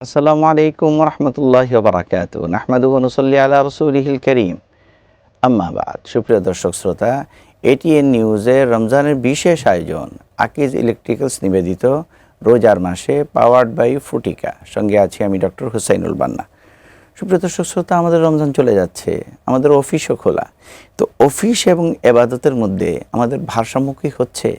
আসসালামু আলাইকুম রহমতুল্লাহি বারাকাতু নাহমাদুহু ওয়া নুসাল্লি আলা রাসূলিহিল কারীম আম্মা বাদ। সুপ্রিয় দর্শক শ্রোতা, এটিএন নিউজের রমজানের বিশেষ আয়োজন আকিজ ইলেকট্রিক্যালস নিবেদিত রোজার মাসে পাওয়ার্ড বাই ফুটিকা। সঙ্গে আছি আমি ডক্টর হুসাইনুল বান্না। সুপ্রিয় দর্শক শ্রোতা, আমাদের রমজান চলে যাচ্ছে, আমাদের অফিসও খোলা। তো অফিস এবং এবাদতের মধ্যে আমাদের ভারসাম্য কি হচ্ছে?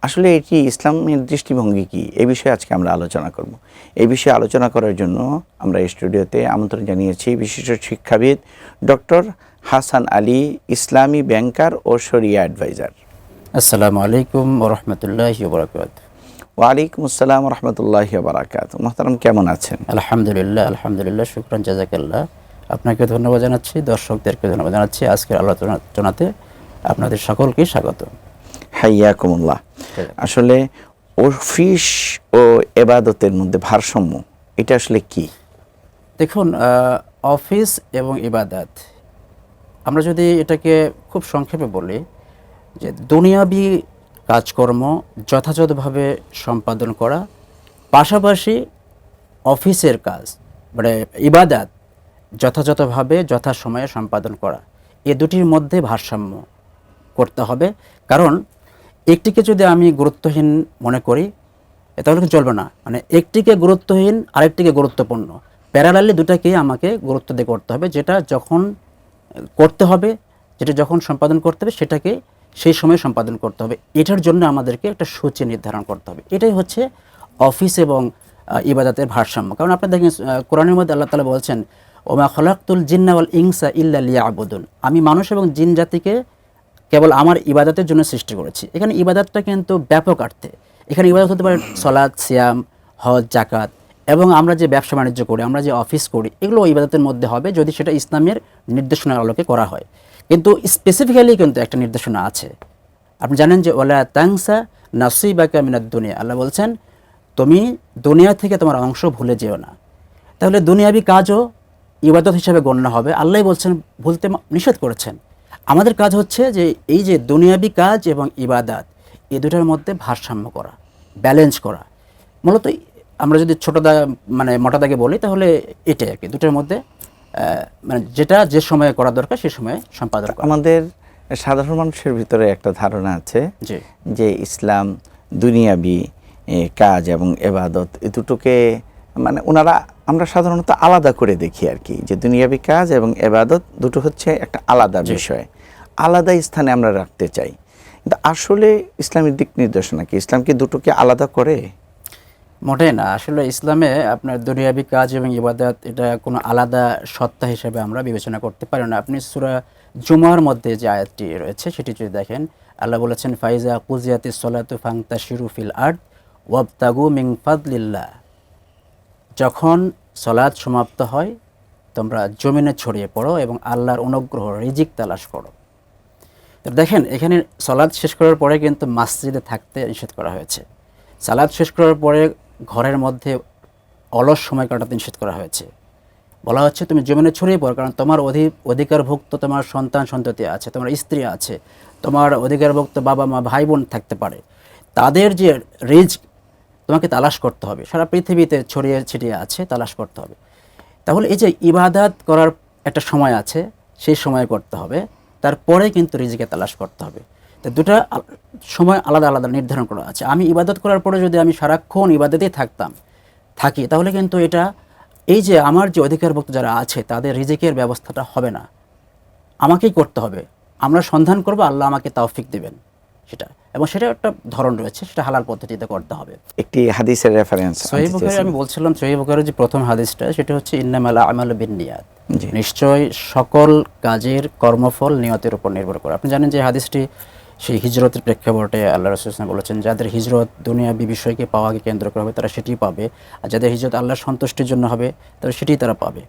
আসলে এটি ইসলামের দৃষ্টিভঙ্গি কি, এ বিষয়ে আজকে আমরা আলোচনা করব। এই বিষয়ে আলোচনা করার জন্য আমরা স্টুডিওতে আমন্ত্রণ জানিয়েছি বিশিষ্ট শিক্ষাবিদ ডক্টর হাসান আলী, ইসলামী ব্যাংকার ও শরিয়া অ্যাডভাইজার। আসসালামু আলাইকুম ওয়া রাহমাতুল্লাহি ওয়া বারাকাতুহু। ওয়ালাইকুম আসসালাম ওয়া রাহমাতুল্লাহি ওয়া বারাকাতুহু। মুহতারাম, কেমন আছেন? আলহামদুলিল্লাহ, শুকরান, জাযাকাল্লাহ। আপনাকে ধন্যবাদ জানাচ্ছি, দর্শকদেরকে ধন্যবাদ জানাচ্ছি। আজকের আলোচনাতে আপনাদের সকলকে স্বাগত। হাইয়াকুমুল্লাহ। আসলে অফিস ও এবাদতের মধ্যে ভারসাম্য, এটা আসলে কি? দেখুন, অফিস এবং ইবাদত, আমরা যদি এটাকে খুব সংক্ষেপে বলি যে দুনিয়াবি কাজকর্ম যথাযথভাবে সম্পাদন করা, পাশাপাশি অফিসের কাজ মানে ইবাদত যথাযথভাবে যথাসময়ে সম্পাদন করা, এ দুটির মধ্যে ভারসাম্য করতে হবে। কারণ একটিকে যদি আমি গুরুত্বহীন মনে করি তাহলে কিন্তু চলবে না। মানে একটিকে গুরুত্বহীন, আরেকটিকে গুরুত্বপূর্ণ, প্যারালালি দুটাকেই আমাকে গুরুত্ব দিয়ে করতে হবে। যেটা যখন করতে হবে, যেটা যখন সম্পাদন করতে হবে, সেটাকে সেই সময় সম্পাদন করতে হবে। এটার জন্য আমাদেরকে একটা সূচি নির্ধারণ করতে হবে। এটাই হচ্ছে অফিস এবং ইবাদতের ভারসাম্য। কারণ আপনি দেখেন, কোরআনের মধ্যে আল্লাহ তাআলা বলছেন, ওমা খলাকতুল জিন্না ওয়াল ইনসা ইল্লা লিয়াবুদুন, আমি মানুষ এবং জিন জাতিকে কেবল আমার ইবাদতের জন্য সৃষ্টি করেছি। এখানে ইবাদতটা কিন্তু ব্যাপক অর্থে, এখানে ইবাদত হতে পারে সালাত, সিয়াম, হজ, জাকাত, এবং আমরা যে ব্যবসা বাণিজ্য করি, আমরা যে অফিস করি, এগুলো ইবাদতের মধ্যে হবে যদি সেটা ইসলামের নির্দেশনার আলোকে করা হয়। কিন্তু স্পেসিফিক্যালি কিন্তু একটা নির্দেশনা আছে। আপনি জানেন যে ওয়ালা তাংসা নাসিবাকা মিনাদ দুনিয়া, আল্লাহ বলছেন তুমি দুনিয়া থেকে তোমার অংশ ভুলে যেও না। তাহলে দুনিয়াবি কাজও ইবাদত হিসাবে গণ্য হবে। আল্লাহ বলছেন ভুলতে নিষেধ করেছেন। আমাদের কাজ হচ্ছে যে এই যে দুনিয়াবি কাজ এবং ইবাদত, এই দুটার মধ্যে ভারসাম্য করা, ব্যালেন্স করা। মূলত আমরা যদি মানে মোটা দাগে বলি তাহলে এটাই আর কি, দুটার মধ্যে মানে যেটা যে সময়ে করা দরকার সে সময়ে সম্পাদন করা। আমাদের সাধারণ মানুষের ভিতরে একটা ধারণা আছে জি, যে ইসলাম দুনিয়াবি কাজ এবং এবাদত, এই দুটোকে মানে আমরা সাধারণত আলাদা করে দেখি আর কি, যে দুনিয়াবি কাজ এবং এবাদত দুটো হচ্ছে একটা আলাদা বিষয়, আলাদা স্থানে আমরা রাখতে চাই। কিন্তু আসলে ইসলামের দিক নির্দেশনা কি, ইসলাম কি দুটোকে আলাদা করে? মোটেই না। আসলে ইসলামে আপনার দুনিয়াবি কাজ এবং ইবাদত এটা কোনো আলাদা সত্তা হিসেবে আমরা বিবেচনা করতে পারি না। আপনি সূরা জুমার মধ্যে যে আয়াতটি রয়েছে সেটি যদি দেখেন, আল্লাহ বলেছেন ফাইজা কুজিয়াতিস সালাতু ফান্তাশিরু ফিল আরদ ওয়াবতাগু মিন ফাদলিল্লাহ, যখন সালাত সমাপ্ত হয় তোমরা জমিনে ছড়িয়ে পড়ো এবং আল্লাহর অনুগ্রহ রিজিক তালাশ করো। তো দেখেন, এখানে সালাত শেষ করার পরে কিন্তু মসজিদে থাকতে নিষেধ করা হয়েছে। সালাত শেষ করার পরে ঘরের মধ্যে অলস সময় কাটাতে নিষেধ করা হয়েছে। বলা হচ্ছে তুমি জমিনে ছড়িয়ে পড়ো, কারণ তোমার অধিকারভুক্ত তোমার সন্তান সন্ততি আছে, তোমার স্ত্রী আছে, তোমার অধিকারভুক্ত বাবা মা ভাই বোন থাকতে পারে। তাদের যে রিজক তোমাকে তালাশ করতে হবে, সারা পৃথিবীতে ছড়িয়ে ছিটিয়ে আছে, তালাশ করতে হবে। তাহলে এই যে ইবাদত করার একটা সময় আছে, সেই সময় করতে হবে, তারপরে কিন্তু রিজিকে তালাশ করতে হবে। তো দুটা সময় আলাদা আলাদা নির্ধারণ করা আছে। আমি ইবাদত করার পরে যদি আমি সারাক্ষণ ইবাদতেই থাকি, তাহলে কিন্তু এটা এই যে আমার যে অধিকারভুক্ত যারা আছে তাদের রিজিকের ব্যবস্থাটা হবে না, আমাকেই করতে হবে। আমরা সন্ধান করব, আল্লাহ আমাকে তৌফিক দিবেন সেটা, এবং সেটা একটা ধরন রয়েছে, সেটা হালাল পদ্ধতিতে করতে হবে। একটি হাদিসের রেফারেন্স সহিহ বুখারী, আমি বলছিলাম সহিহ বুখারীর যে প্রথম হাদিসটা, সেটা হচ্ছে ইন্নামাল আমালু বিন্নিয়াত, নিশ্চয় সকল কাজের কর্মফল নিয়তের উপর নির্ভর করে। আপনি জানেন যে হাদিসটি সেই হিজরতের প্রেক্ষাপটে আল্লাহ রাসূল সাল্লাল্লাহু আলাইহি ওয়াসাল্লাম বলেছেন, যাদের হিজরত দুনিয়াবি বিষয়কে পাওয়াকে কেন্দ্র করে হবে তারা সেটিই পাবে, আর যাদের হিজরত আল্লাহর সন্তুষ্টির জন্য হবে তারা সেটিই তারা পাবে।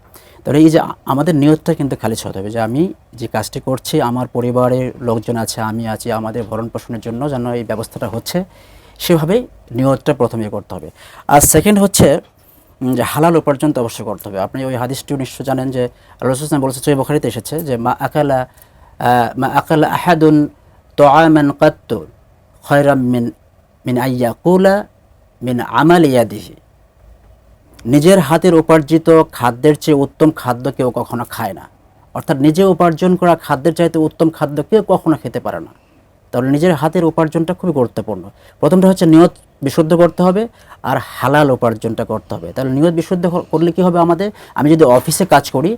তাহলে এই যে আমাদের নিয়তটা কিন্তু খালিছ হতে হবে, যে আমি যে কাজটি করছি আমার পরিবারের লোকজন আছে, আমি আছি, আমাদের ভরণ পোষণের জন্য যেন এই ব্যবস্থাটা হচ্ছে, সেভাবেই নিয়তটা প্রথমে করতে হবে। আর সেকেন্ড হচ্ছে যে হালাল উপার্জন তো অবশ্যই করতে হবে। আপনি ওই হাদিসটিও নিশ্চয় জানেন যে আল্লাহ রাসূল সাল্লাল্লাহু আলাইহি ওয়াসাল্লাম বলেছে, সহিহ বুখারীতে এসেছে যে মা আকালা আহাদুন তাআমান কাত্তু খায়রাম মিন আইয়াকুলা মিন আমালি ইয়াদিহি, নিজের হাতের উপার্জিত খাদ্যের চেয়ে উত্তম খাদ্য কেউ কখনো খায় না, অর্থাৎ নিজে উপার্জন করা খাদ্যের চাইতে উত্তম খাদ্য কেউ কখনো খেতে পারে না। তাহলে নিজের হাতের উপার্জনটা খুবই গুরুত্বপূর্ণ। প্রথমটা হচ্ছে নিয়ত বিশুদ্ধ করতে হবে, আর হালাল উপার্জনটা করতে হবে। তাহলে নিয়ত বিশুদ্ধ করলে কি হবে, আমাদের আমি যদি অফিসে কাজ করি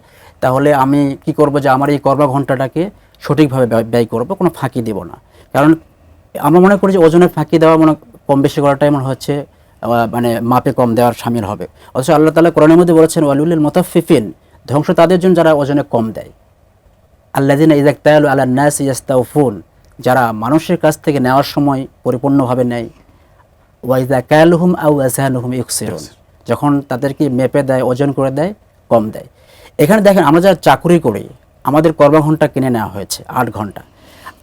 তাহলে আমি কি করব, যে আমার এই কর্মঘণ্টাটাকে সঠিকভাবে ব্যয় করব, কোনো ফাঁকি দেব না। কারণ আমরা মনে করি যে ওজনের ফাঁকি দেওয়া মনে কম বেশি করাটাই মনে হচ্ছে মানে মাপে কম দেওয়ার শামিল হবে। অথচ আল্লাহ তাআলা কোরআনের মধ্যে বলেছেন ওয়ালুলিল মুতাফফিফিন, ধ্বংস তাদের জন্য যারা ওজনে কম দেয়। আল্লাযিনা ইযা ইকতালু আলান নাসি ইস্তাওফুন, যারা মানুষের কাছ থেকে নেওয়ার সময় পরিপূর্ণভাবে নেয়। ওয়া ইযা কালুহুম আও ওয়াজানুহুম ইউকসিরুন, যখন তাদেরকে মেপে দেয়, ওজন করে দেয়, কম দেয়। এখানে দেখেন, আমরা যারা চাকরি করি আমাদের কর্মঘণ্টা কিনে নেওয়া হয়েছে 8 ঘন্টা।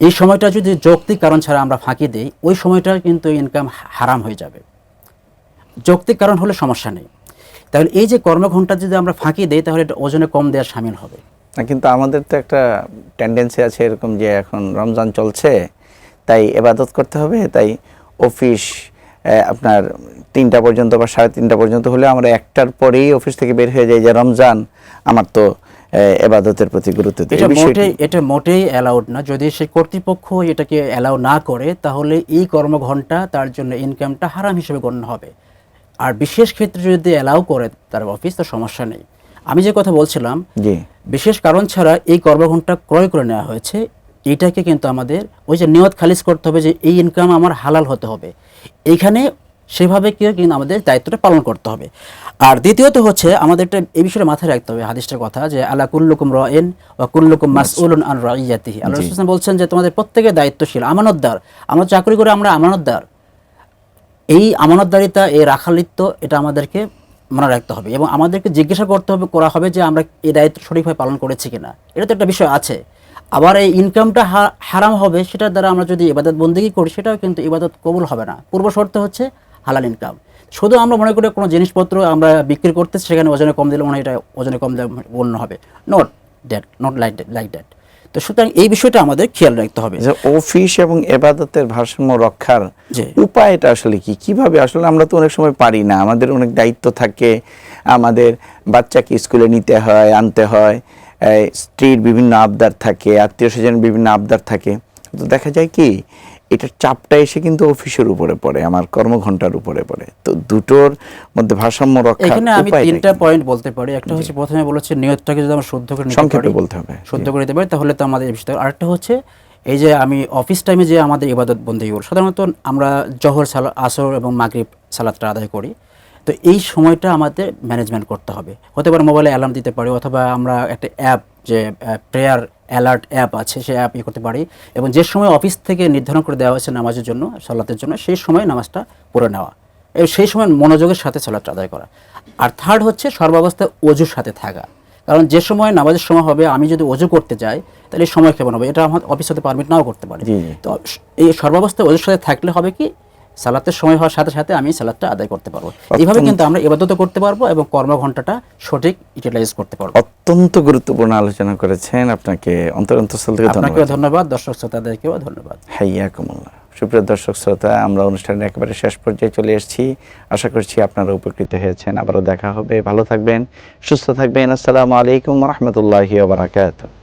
এই সময়টা যদি যৌক্তিক কারণ ছাড়া আমরা ফাঁকি দিই, ওই সময়টা কিন্তু ইনকাম হারাম হয়ে যাবে। যৌক্তিক কারণ হলে সমস্যা নেই। তাহলে এই যে কর্মঘণ্টা যদি আমরা ফাঁকি দিই তাহলে এটা ওজনে কম দেওয়ার শামিল হবে। না, কিন্তু আমাদের তো একটা টেন্ডেন্সি আছে এরকম যে এখন রমজান চলছে, তাই ইবাদত করতে হবে, তাই অফিস আপনার 3টা পর্যন্ত বা 3:30 পর্যন্ত হলে আমরা 1টার পরেই অফিস থেকে বের হয়ে যাই, যে রমজান, আমার তো ইবাদতের প্রতি গুরুত্ব দিই। এটা মোটেই অ্যালাউড না। যদি সেই কর্তৃপক্ষ এটাকে অ্যালাউ না করে তাহলে এই কর্মঘণ্টা তার জন্য ইনকামটা হারাম হিসেবে গণ্য হবে। আর বিশেষ ক্ষেত্রে যদি অ্যালাউ করে তার অফিস, তো সমস্যা নেই। আমি যে কথা বলছিলাম, বিশেষ কারণ ছাড়া এই কর্মঘণ্টা ক্রয় করে নেওয়া হয়েছে, এইটাকে কিন্তু আমাদের ওই যে নিয়ত খালিজ করতে হবে যে এই ইনকাম আমার হালাল হতে হবে, এইখানে সেভাবে কেউ কিন্তু আমাদের দায়িত্বটা পালন করতে হবে। আর দ্বিতীয়ত হচ্ছে আমাদের এই বিষয়ে মাথায় রাখতে হবে হাদিসটার কথা, যে আলা কুল্লুকুম রাইন ওয়া কুল্লুকুম মাসউলুন আন রাইয়াতিহি। আল্লাহ রাসূল সাল্লাল্লাহু আলাইহি ওয়াসাল্লাম বলছেন যে তোমাদের প্রত্যেকে দায়িত্বশীল, আমানতদার। আমরা চাকরি করে আমরা আমানতদার। এই আমানতদারিতা, এই রাখালিত্ব, এটা আমাদেরকে মনে রাখতে হবে এবং আমাদেরকে জিজ্ঞাসা করা হবে যে আমরা এই দায়িত্ব সঠিকভাবে পালন করেছি কিনা। এটা তো একটা বিষয় আছে। আবার এই ইনকামটা হারাম হবে, সেটার দ্বারা আমরা যদি ইবাদত বন্দেগী করি সেটাও কিন্তু ইবাদত কবুল হবে না। পূর্ব শর্ত হচ্ছে হালাল ইনকাম। শুধু আমরা মনে করি কোনো জিনিসপত্র আমরা বিক্রি করতেছি, সেখানে ওজনে কম দিলে মনে হয় এটা ওজনে কম গণ্য হবে। Not like that. তো সুতরাং এই বিষয়টা আমাদের খেয়াল রাখতে হবে। অফিস এবং ইবাদতের ভারসাম্য রক্ষার উপায়টা আসলে কি, কিভাবে? আসলে আমরা তো অনেক সময় পারি না, আমাদের অনেক দায়িত্ব থাকে, আমাদের বাচ্চাকে স্কুলে নিতে হয়, আনতে হয়, স্ত্রীর বিভিন্ন আবদার থাকে, আত্মীয় স্বজনের বিভিন্ন আবদার থাকে। তো দেখা যায় কি এটার চাপটা এসে কিন্তু অফিসের উপরে পড়ে, আমার কর্মঘণ্টার উপরে পড়ে। তো দুটোর মধ্যে ভারসাম্য রক্ষা, এখানে আমি 3টা পয়েন্ট বলতে পারি। একটা হচ্ছে, প্রথমে বলেছে নিয়তটাকে যদি আমরা শুদ্ধ করে নিতে পারি, সংক্ষেপে বলতে হবে, শুদ্ধ করে নিতে পারি তাহলে তো আমাদের এই বিষয়টা। আরেকটা হচ্ছে এই যে আমি অফিস টাইমে যে আমাদের ইবাদত বন্দেগী, সাধারণত আমরা জোহর, আসর এবং মাগরিব সালাতটা আদায় করি। তো এই সময়টা আমাদের ম্যানেজমেন্ট করতে হবে। হতে পারে মোবাইলে অ্যালার্ম দিতে পারি, অথবা আমরা একটা অ্যাপ, যে প্রেয়ার অ্যালার্ট অ্যাপ আছে, সেই অ্যাপ করতে পারি এবং যে সময় অফিস থেকে নির্ধারণ করে দেওয়া হয়েছে নামাজের জন্য, সালাতের জন্য, সেই সময় নামাজটা পড়ে নেওয়া এবং সেই সময় মনোযোগের সাথে সালাতটা আদায় করা। আর থার্ড হচ্ছে সর্বাবস্থায় ওযুর সাথে থাকা। কারণ যে সময় নামাজের সময় হবে, আমি যদি ওযু করতে যাই তাহলে সময় কেমন হবে, এটা আমার অফিস হতে পারমিট নাও করতে পারে। তো এই সর্বাবস্থায় ওযুর সাথে থাকলে হবে কি, সালাতের সময় হওয়ার সাথে সাথে আমি সালাতটা আদায় করতে পারবো। এইভাবে কিন্তু আমরা ইবাদত করতে পারবো এবং কর্মঘণ্টাটা সঠিক ইউটিলাইজ করতে পারবো। অত্যন্ত গুরুত্বপূর্ণ আলোচনা করেছেন, আপনাকে অন্তরস্থল থেকে ধন্যবাদ। দর্শক শ্রোতাদেরকেও ধন্যবাদ। হাইয়াকুমুল্লাহ। সুপ্রিয় দর্শক শ্রোতা, আমরা অনুষ্ঠানের একেবারে শেষ পর্যায়ে চলে এসেছি। আশা করছি আপনারা উপকৃত হয়েছেন। আবারও দেখা হবে। ভালো থাকবেন, সুস্থ থাকবেন। আসসালামু আলাইকুম ওয়া রাহমাতুল্লাহি ওয়া বারাকাতুহু।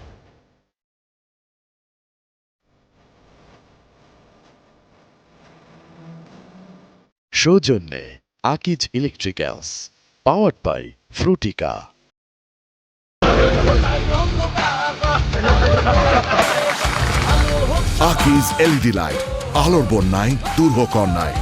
সৌজন্যে Akij electricals, powered by Frutika. Akij LED light, আলোর বন্যায় দূর হোক অন্যায়।